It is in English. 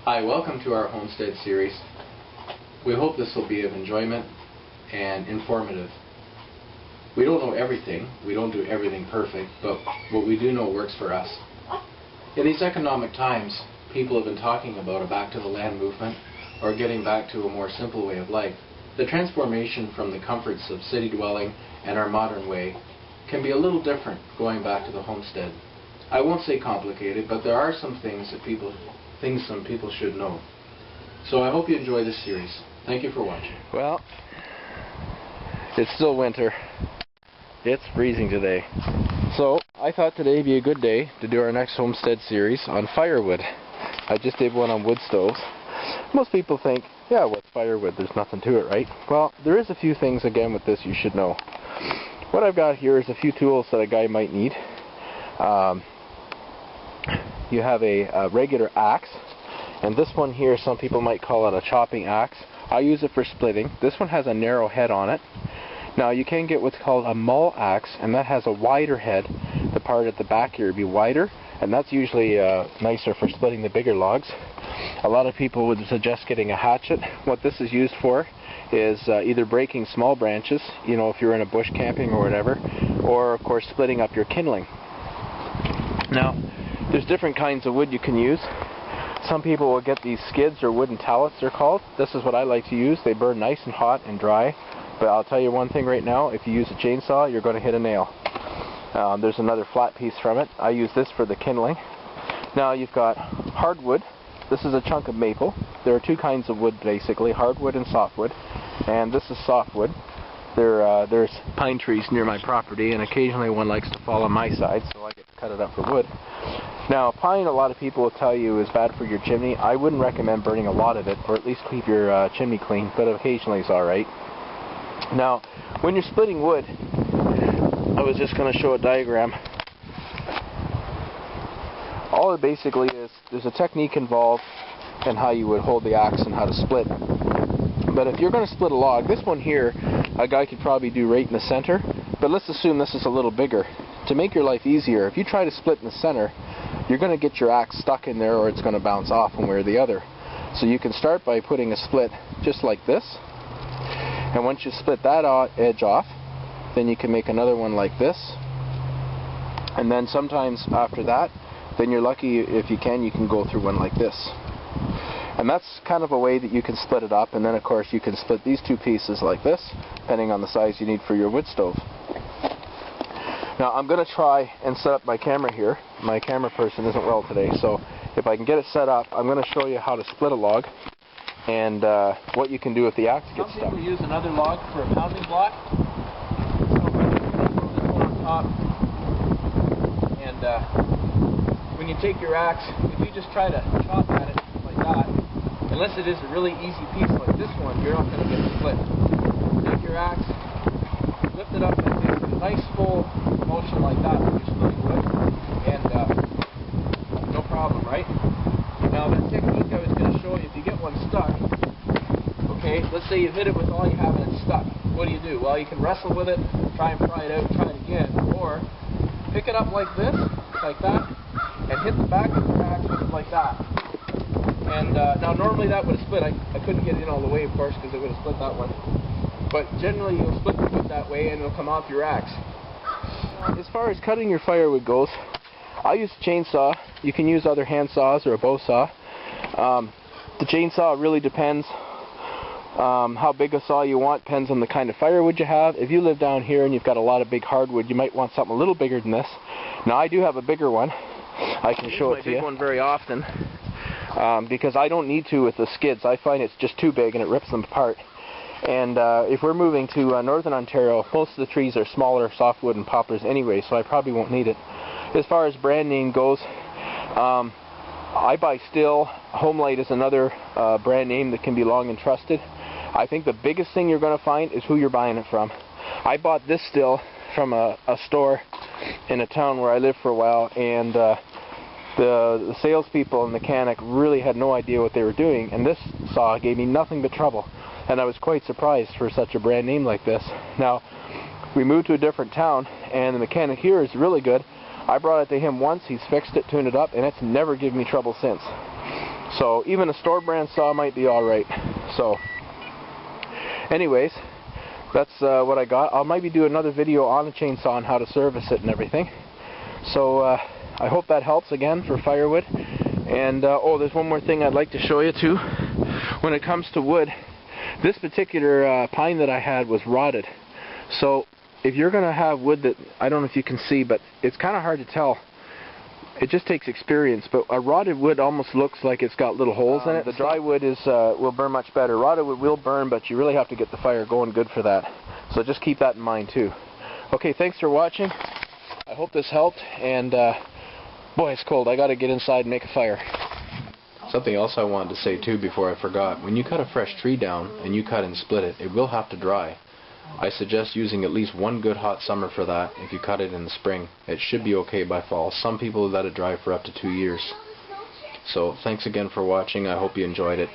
Hi, welcome to our Homestead series. We hope this will be of enjoyment and informative. We don't know everything, we don't do everything perfect, but what we do know works for us. In these economic times, people have been talking about a back to the land movement or getting back to a more simple way of life. The transformation from the comforts of city dwelling and our modern way can be a little different going back to the homestead. I won't say complicated, but there are some things that some people should know. So I hope you enjoy this series. Thank you for watching. Well, it's still winter. It's freezing today. So I thought today would be a good day to do our next Homestead series on firewood. I just did one on wood stoves. Most people think, yeah, what's firewood? There's nothing to it, right? Well, there is a few things again with this you should know. What I've got here is a few tools that a guy might need. You have a regular axe, and this one here, some people might call it a chopping axe. I use it for splitting. This one has a narrow head on it. Now you can get what's called a maul axe, and that has a wider head. The part at the back here would be wider, and that's usually nicer for splitting the bigger logs. A lot of people would suggest getting a hatchet. What this is used for is either breaking small branches, you know, if you're in a bush camping or whatever, or of course splitting up your kindling. Now, there's different kinds of wood you can use. Some people will get these skids, or wooden tallets they're called. This is what I like to use. They burn nice and hot and dry. But I'll tell you one thing right now, if you use a chainsaw, you're going to hit a nail. There's another flat piece from it. I use this for the kindling. Now you've got hardwood. This is a chunk of maple. There are two kinds of wood basically, hardwood and softwood. And this is softwood. There's pine trees near my property, and occasionally one likes to fall on my side, so I get to cut it up for wood. Now, pine, a lot of people will tell you, is bad for your chimney. I wouldn't recommend burning a lot of it, or at least keep your chimney clean, but occasionally it's alright. Now, when you're splitting wood, I was just going to show a diagram. All it basically is, there's a technique involved in how you would hold the axe and how to split. But if you're going to split a log, this one here, a guy could probably do right in the center, but let's assume this is a little bigger. To make your life easier, if you try to split in the center, you're going to get your axe stuck in there, or it's going to bounce off one way or the other. So you can start by putting a split just like this, and once you split that edge off, then you can make another one like this, and then sometimes after that, then you're lucky if you can go through one like this. And that's kind of a way that you can split it up, and then of course you can split these two pieces like this, depending on the size you need for your wood stove. Now I'm going to try and set up my camera here. My camera person isn't well today, so if I can get it set up, I'm going to show you how to split a log and what you can do if the axe gets stuck. Some people use another log for a pounding block. So I'm going to throw this one on top, and when you take your axe, if you just try to chop at it like that, unless it is a really easy piece like this one, you're not going to get it split. Take your axe, lift it up, and take a nice full motion like that when you're splitting wood, and no problem, right? Now that technique I was going to show you, if you get one stuck, okay, let's say you hit it with all you have and it's stuck. What do? Well, you can wrestle with it, try and pry it out, try it again, or pick it up like this, like that, and hit the back of your axe with it like that. And now normally that would have split. I couldn't get it in all the way, of course, because it would have split that one. But generally you'll split the wood that way and it'll come off your axe. As far as cutting your firewood goes, I use a chainsaw. You can use other hand saws or a bow saw. The chainsaw really depends how big a saw you want, depends on the kind of firewood you have. If you live down here and you've got a lot of big hardwood, you might want something a little bigger than this. Now I do have a bigger one. I can show it to you. I use my big one very often because I don't need to with the skids. I find it's just too big and it rips them apart. And if we're moving to northern Ontario, most of the trees are smaller softwood and poplars anyway, so I probably won't need it. As far as brand name goes, I buy still. Homelight is another brand name that can be long and trusted. I think the biggest thing you're going to find is who you're buying it from. I bought this still from a store in a town where I lived for a while, and the salespeople and mechanic really had no idea what they were doing, and this saw gave me nothing but trouble. And I was quite surprised for such a brand name like this. Now, we moved to a different town, and the mechanic here is really good. I brought it to him once, he's fixed it, tuned it up, and it's never given me trouble since. So even a store brand saw might be alright. So anyways, that's what I got. I'll maybe do another video on the chainsaw and how to service it and everything. So I hope that helps again for firewood. And oh, there's one more thing I'd like to show you too. When it comes to wood, this particular pine that I had was rotted. So if you're going to have wood that, I don't know if you can see, but it's kind of hard to tell. It just takes experience, but a rotted wood almost looks like it's got little holes in it. The dry wood is will burn much better. Rotted wood will burn, but you really have to get the fire going good for that. So just keep that in mind too. Okay, thanks for watching. I hope this helped, and boy, it's cold. I got to get inside and make a fire. Something else I wanted to say too before I forgot. When you cut a fresh tree down and you cut and split it, it will have to dry. I suggest using at least one good hot summer for that. If you cut it in the spring, it should be okay by fall. Some people let it dry for up to 2 years. So thanks again for watching. I hope you enjoyed it.